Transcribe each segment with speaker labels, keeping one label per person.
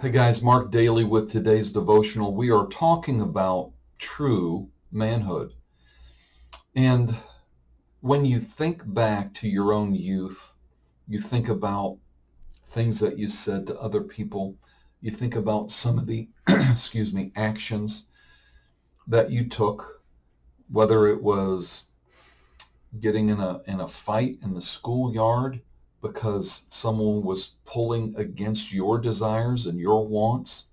Speaker 1: Hey guys, Mark Daly with today's devotional. We are talking about true manhood. And when you think back to your own youth, you think about things that you said to other people, you think about some of the, actions that you took, whether it was getting in a fight in the schoolyard because someone was pulling against your desires and your wants,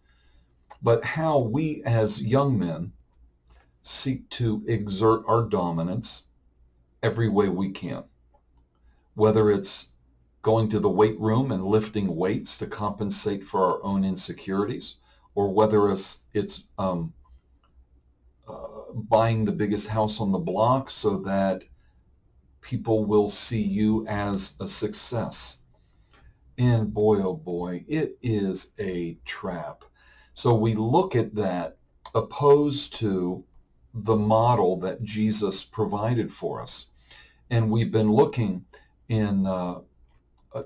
Speaker 1: but how we as young men seek to exert our dominance every way we can, whether it's going to the weight room and lifting weights to compensate for our own insecurities, or whether it's buying the biggest house on the block so that people will see you as a success. And boy, oh boy, it is a trap. So we look at that opposed to the model that Jesus provided for us. And we've been looking in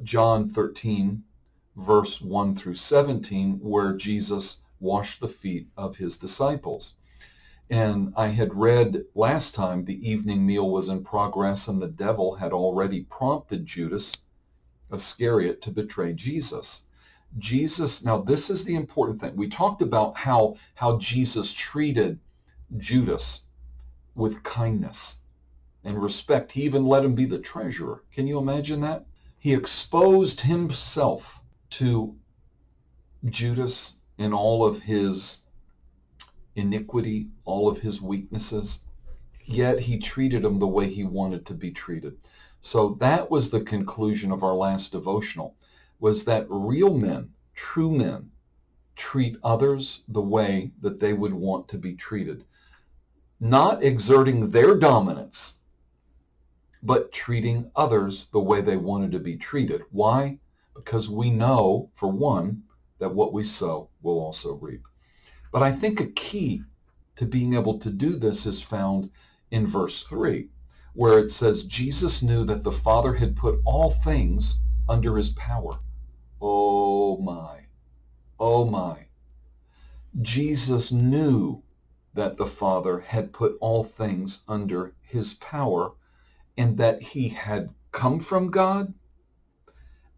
Speaker 1: John 13, verse 1 through 17, where Jesus washed the feet of his disciples. And I had read last time the evening meal was in progress and the devil had already prompted Judas Iscariot to betray Jesus. Now this is the important thing. We talked about how Jesus treated Judas with kindness and respect. He even let him be the treasurer. Can you imagine that? He exposed himself to Judas in all of his iniquity, all of his weaknesses, yet he treated him the way he wanted to be treated. So that was the conclusion of our last devotional, was that real men, true men, treat others the way that they would want to be treated, not exerting their dominance, but treating others the way they wanted to be treated. Why? Because we know, for one, that what we sow will also reap. But I think a key to being able to do this is found in verse 3, where it says, Jesus knew that the Father had put all things under his power. Oh my, oh my. Jesus knew that the Father had put all things under his power and that he had come from God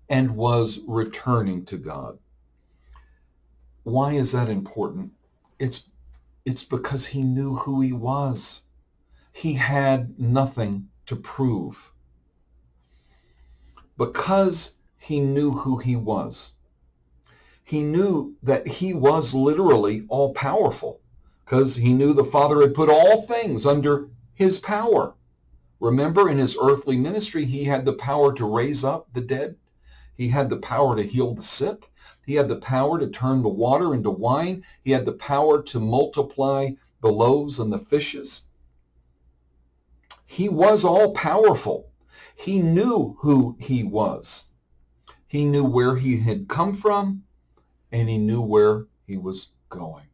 Speaker 1: and was returning to God. Why is that important? It's because he knew who he was. He had nothing to prove. Because he knew who he was. He knew that he was literally all powerful, because he knew the Father had put all things under his power. Remember, in his earthly ministry, he had the power to raise up the dead. He had the power to heal the sick. He had the power to turn the water into wine. He had the power to multiply the loaves and the fishes. He was all powerful. He knew who he was. He knew where he had come from, and he knew where he was going.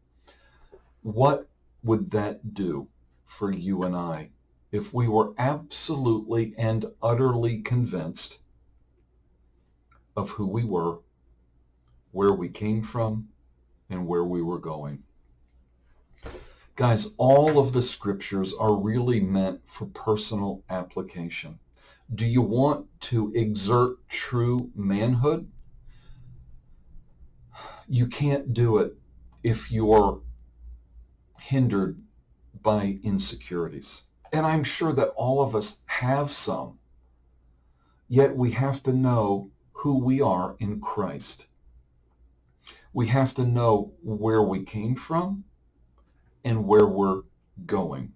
Speaker 1: What would that do for you and I if we were absolutely and utterly convinced of who we were, where we came from, and where we were going? Guys, all of the scriptures are really meant for personal application. Do you want to exert true manhood? You can't do it if you're hindered by insecurities. And I'm sure that all of us have some. Yet we have to know who we are in Christ. We have to know where we came from and where we're going.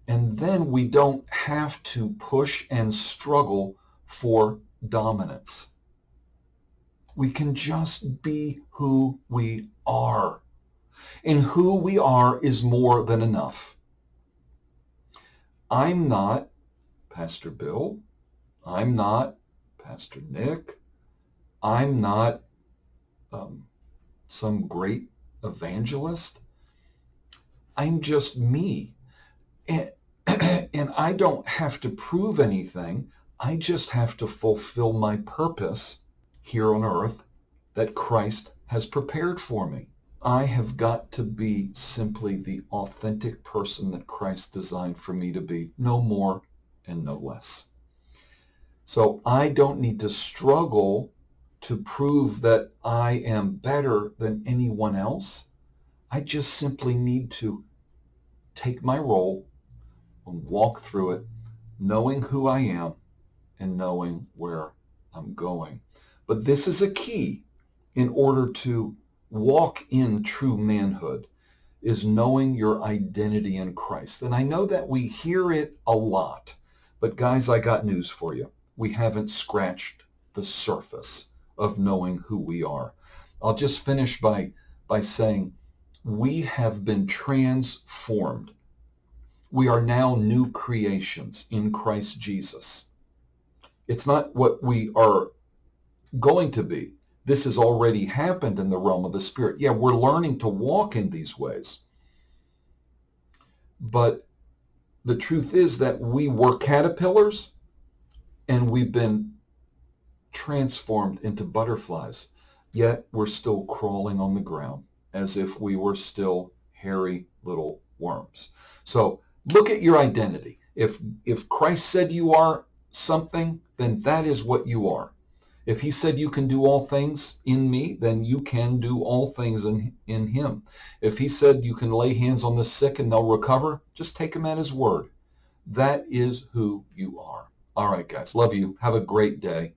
Speaker 1: And then we don't have to push and struggle for dominance. We can just be who we are. And who we are is more than enough. I'm not Pastor Bill. I'm not Pastor Nick. I'm not some great evangelist. I'm just me. And I don't have to prove anything. I just have to fulfill my purpose here on earth that Christ has prepared for me. I have got to be simply the authentic person that Christ designed for me to be, no more and no less. So I don't need to struggle to prove that I am better than anyone else. I just simply need to take my role and walk through it, knowing who I am and knowing where I'm going. But this is a key in order to walk in true manhood, is knowing your identity in Christ. And I know that we hear it a lot, but guys, I got news for you. We haven't scratched the surface of knowing who we are. I'll just finish by saying we have been transformed. We are now new creations in Christ Jesus. It's not what we are going to be. This has already happened in the realm of the Spirit. Yeah, we're learning to walk in these ways. But the truth is that we were caterpillars and we've been transformed into butterflies. Yet we're still crawling on the ground as if we were still hairy little worms. So look at your identity. If Christ said you are something, then that is what you are. If he said you can do all things in me, then you can do all things in him. If he said you can lay hands on the sick and they'll recover, just take him at his word. That is who you are. All right, guys. Love you. Have a great day.